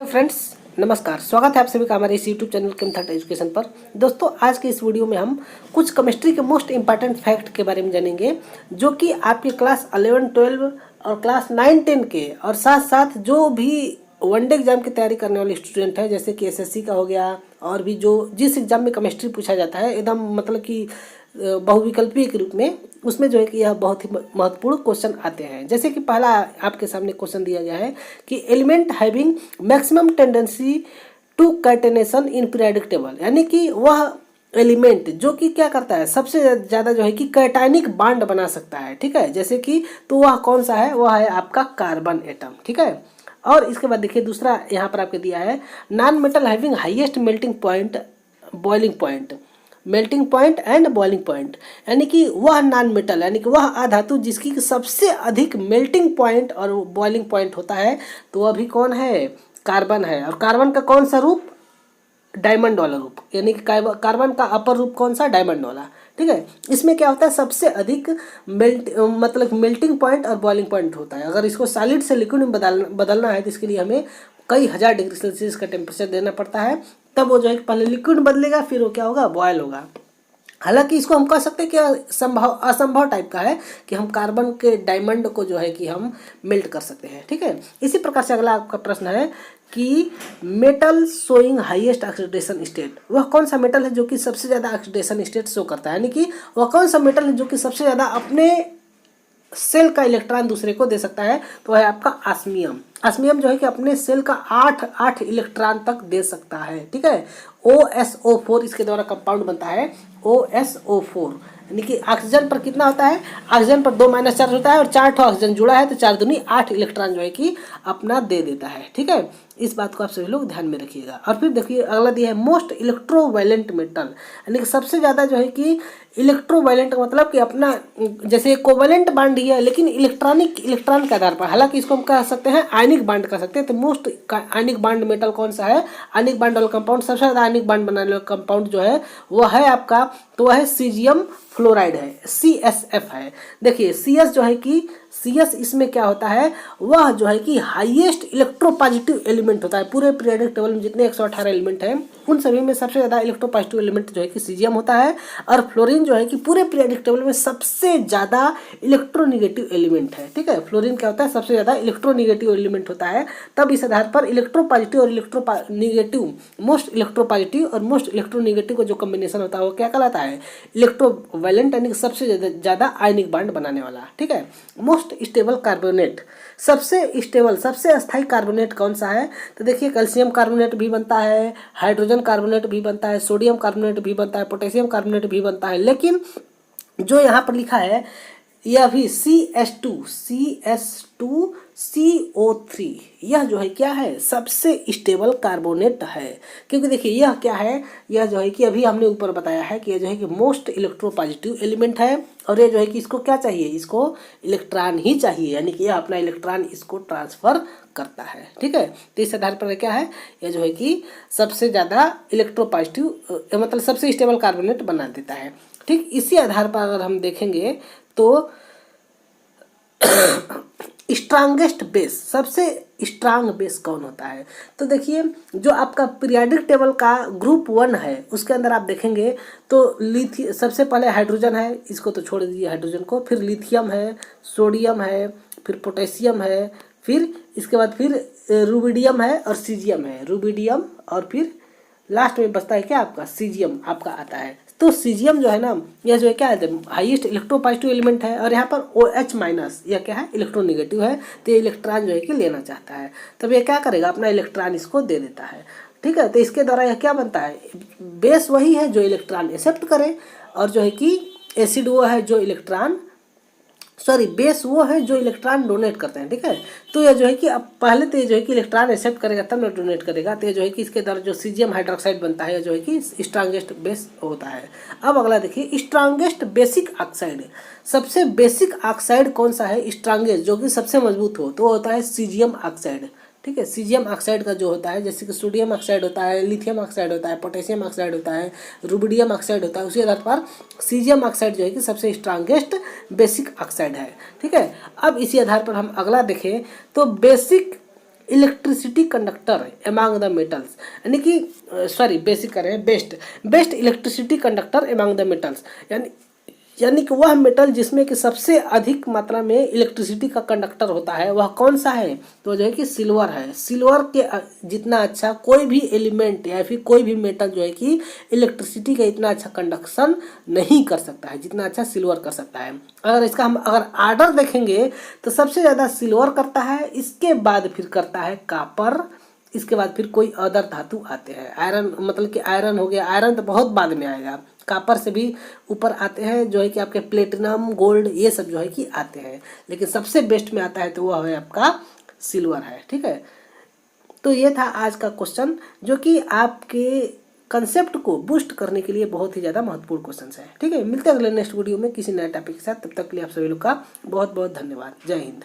Friends, नमस्कार। स्वागत है आप सभी का हमारे इस यूट्यूब चैनल केम थर्ड एजुकेशन पर। दोस्तों, आज के इस वीडियो में हम कुछ केमिस्ट्री के मोस्ट इंपॉर्टेंट फैक्ट के बारे में जानेंगे, जो कि आपके क्लास 11, 12 और क्लास 9, 10 के और साथ साथ जो भी वनडे एग्जाम की तैयारी करने वाले स्टूडेंट हैं, जैसे कि एसएससी का हो गया और भी जो जिस एग्जाम में केमिस्ट्री पूछा जाता है एकदम मतलब कि बहुविकल्पीय के रूप में, उसमें जो है कि यह बहुत ही महत्वपूर्ण क्वेश्चन आते हैं। जैसे कि पहला आपके सामने क्वेश्चन दिया गया है कि element having maximum tendency to catenation in periodic table, यानी कि वह एलिमेंट जो कि क्या करता है, सबसे ज़्यादा जो है कि कैटायनिक बॉन्ड बना सकता है। ठीक है, जैसे कि तो वह कौन सा है, वह है आपका कार्बन एटम। ठीक है, और इसके बाद देखिए दूसरा यहाँ पर आपके दिया है non metal having highest melting point, boiling point, melting point and boiling point, यानी कि वह नॉन मेटल यानी कि वह अधातु जिसकी सबसे अधिक मेल्टिंग पॉइंट और बॉइलिंग पॉइंट होता है, तो वह भी कौन है, कार्बन है। और कार्बन का कौन सा रूप, डायमंड वाला रूप, यानी कि कार्बन का अपर रूप कौन सा, डायमंड वाला। ठीक है, इसमें क्या होता है, सबसे अधिक मतलब मेल्टिंग पॉइंट और बॉइलिंग पॉइंट होता है। अगर इसको सॉलिड से लिक्विड में बदलना है तो इसके लिए हमें कई हजार डिग्री सेल्सियस का टेम्परेचर देना पड़ता है, तब वो जो है पहले लिक्विड बदलेगा, फिर वो क्या होगा, बॉयल होगा। हालांकि इसको हम कह सकते हैं कि संभव असंभव टाइप का है कि हम कार्बन के डायमंड को जो है कि हम मेल्ट कर सकते हैं। ठीक है, इसी प्रकार से अगला आपका प्रश्न है कि metal showing highest oxidation state, वह कौन सा मेटल है जो कि सबसे ज़्यादा ऑक्सीडेशन स्टेट शो करता है, यानी कि वह कौन सा मेटल है जो कि सबसे ज़्यादा अपने सेल का इलेक्ट्रॉन दूसरे को दे सकता है, तो है आपका ऑस्मियम। ऑस्मियम जो है कि अपने सेल का 8 इलेक्ट्रॉन तक दे सकता है। ठीक है, OSO4 इसके द्वारा कंपाउंड बनता है, OSO4, यानी कि ऑक्सीजन पर कितना होता है, ऑक्सीजन पर 2 माइनस चार्ज होता है और 4 ऑक्सीजन जुड़ा है तो 4 दूनी 8 इलेक्ट्रॉन जो है कि अपना दे देता है। ठीक है, इस बात को आप सभी लोग ध्यान में रखिएगा। और फिर देखिए अगला दिया है मोस्ट इलेक्ट्रोवायलेंट मेटल, यानी कि सबसे ज़्यादा जो है कि इलेक्ट्रोवायलेंट मतलब कि अपना जैसे कोवैलेंट बांड ही है लेकिन इलेक्ट्रॉन के आधार पर, हालांकि इसको हम कह सकते हैं आयनिक बांड कह सकते हैं। तो मोस्ट आयनिक बांड मेटल कौन सा है, आयनिक बांड वाला कंपाउंड, सबसे ज़्यादा आयनिक बांड बनाने वाला कंपाउंड जो है वो है आपका, तो वह है सीजियम फ्लोराइड है, CSF है। देखिए CS जो है कि CS इसमें क्या होता है, वह जो है कि हाईएस्ट इलेक्ट्रोपॉजिटिव एलिमेंट होता है। पूरे पीरियोडिक टेबल में जितने 118 एलिमेंट हैं उन सभी में सबसे ज़्यादा इलेक्ट्रोपॉजिटिव एलिमेंट जो है कि सीजियम होता है। और फ्लोरीन जो है कि पूरे पीरियोडिक टेबल में सबसे ज़्यादा इलेक्ट्रोनिगेटिव एलिमेंट है। ठीक है, फ्लोरीन क्या होता है, सबसे ज़्यादा इलेक्ट्रोनिगेटिव एलिमेंट होता है। तब इस आधार पर इलेक्ट्रोपॉजिटिव और इलेक्ट्रोनिगेटिव, मोस्ट इलेक्ट्रोपॉजिटिव और मोस्ट इलेक्ट्रोनिगेटिव का जो कॉम्बिनेशन होता है वो क्या कहलाता है, इलेक्ट्रोवायलेंट, यानी कि सबसे ज़्यादा आयनिक बांड बनाने वाला। ठीक है, मोस्ट स्टेबल कार्बोनेट, सबसे स्टेबल सबसे अस्थायी कार्बोनेट कौन सा है, तो देखिए कैल्शियम कार्बोनेट भी बनता है, हाइड्रोजन कार्बोनेट भी बनता है, सोडियम कार्बोनेट भी बनता है, पोटेशियम कार्बोनेट भी बनता है, लेकिन जो यहाँ पर लिखा है यह भी CO3 यह जो है क्या है, सबसे स्टेबल कार्बोनेट है। क्योंकि देखिए यह क्या है, यह जो है कि अभी हमने ऊपर बताया है कि यह जो है कि मोस्ट इलेक्ट्रोपॉजिटिव एलिमेंट है और ये जो है कि इसको क्या चाहिए, इसको इलेक्ट्रॉन ही चाहिए, यानी कि यह अपना इलेक्ट्रॉन इसको ट्रांसफर करता है। ठीक है, तो इस आधार पर क्या है, यह जो है कि सबसे ज़्यादा इलेक्ट्रोपॉजिटिव मतलब सबसे स्टेबल कार्बोनेट बना देता है। ठीक, इसी आधार पर अगर हम देखेंगे तो स्ट्रांगेस्ट बेस, सबसे स्ट्रांग बेस कौन होता है, तो देखिए जो आपका पीरियोडिक टेबल का ग्रुप 1 है उसके अंदर आप देखेंगे तो सबसे पहले हाइड्रोजन है, इसको तो छोड़ दीजिए हाइड्रोजन को, फिर लिथियम है, सोडियम है, फिर पोटेशियम है, फिर इसके बाद फिर रुबिडियम है और सीजियम है, रुबिडियम, और फिर लास्ट में बचता है क्या आपका, सीजियम आपका आता है। तो सीजियम जो है ना, यह जो है क्या है, हाईएस्ट इलेक्ट्रोपॉजिटिव एलिमेंट है और यहाँ पर OH- यह क्या है, इलेक्ट्रोनिगेटिव है। तो ये इलेक्ट्रॉन जो है कि लेना चाहता है, तब ये क्या करेगा, अपना इलेक्ट्रॉन इसको दे देता है। ठीक है, तो इसके द्वारा यह क्या बनता है, बेस वही है जो इलेक्ट्रॉन एक्सेप्ट करे, और जो है कि एसिड वो है जो इलेक्ट्रॉन बेस वो है जो इलेक्ट्रॉन डोनेट करते हैं। ठीक है, तो ये जो है कि अब पहले तो ये जो है कि इलेक्ट्रॉन एक्सेप्ट करेगा तब ना डोनेट करेगा, तो ये जो है कि इसके द्वारा जो सीजियम हाइड्रोक्साइड बनता है जो है कि स्ट्रांगेस्ट बेस होता है। अब अगला देखिए स्ट्रांगेस्ट बेसिक ऑक्साइड, सबसे बेसिक ऑक्साइड कौन सा है, स्ट्रांगेस्ट जो कि सबसे मजबूत हो, तो होता है सीजियम ऑक्साइड। ठीक है, सीजियम ऑक्साइड का जो होता है, जैसे कि सोडियम ऑक्साइड होता है, लिथियम ऑक्साइड होता है, पोटेशियम ऑक्साइड होता है, रुबिडियम ऑक्साइड होता है, उसी आधार पर सीजियम ऑक्साइड जो है कि सबसे स्ट्रांगेस्ट बेसिक ऑक्साइड है। ठीक है, अब इसी आधार पर हम अगला देखें तो basic electricity conductor among the metals, यानी कि सॉरी बेसिक कर रहे हैं, best electricity conductor among the metals, यानी कि वह मेटल जिसमें कि सबसे अधिक मात्रा में इलेक्ट्रिसिटी का कंडक्टर होता है वह कौन सा है, तो जो है कि सिल्वर है। सिल्वर के जितना अच्छा कोई भी एलिमेंट या फिर कोई भी मेटल जो है कि इलेक्ट्रिसिटी का इतना अच्छा कंडक्शन नहीं कर सकता है जितना अच्छा सिल्वर कर सकता है। अगर इसका हम अगर आर्डर देखेंगे तो सबसे ज़्यादा सिल्वर करता है, इसके बाद फिर करता है कॉपर, इसके बाद फिर कोई अदर धातु आते हैं। आयरन, मतलब कि आयरन हो गया, आयरन तो बहुत बाद में आएगा, कॉपर से भी ऊपर आते हैं जो है कि आपके प्लेटिनम, गोल्ड, ये सब जो है कि आते हैं, लेकिन सबसे बेस्ट में आता है तो वह है आपका सिल्वर है। ठीक है, तो ये था आज का क्वेश्चन जो कि आपके कंसेप्ट को बूस्ट करने के लिए बहुत ही ज़्यादा महत्वपूर्ण क्वेश्चन है। ठीक है, मिलते हैं अगले नेक्स्ट वीडियो में किसी नए टॉपिक के साथ, तब तक के लिए आप सभी लोग का बहुत बहुत धन्यवाद। जय हिंद।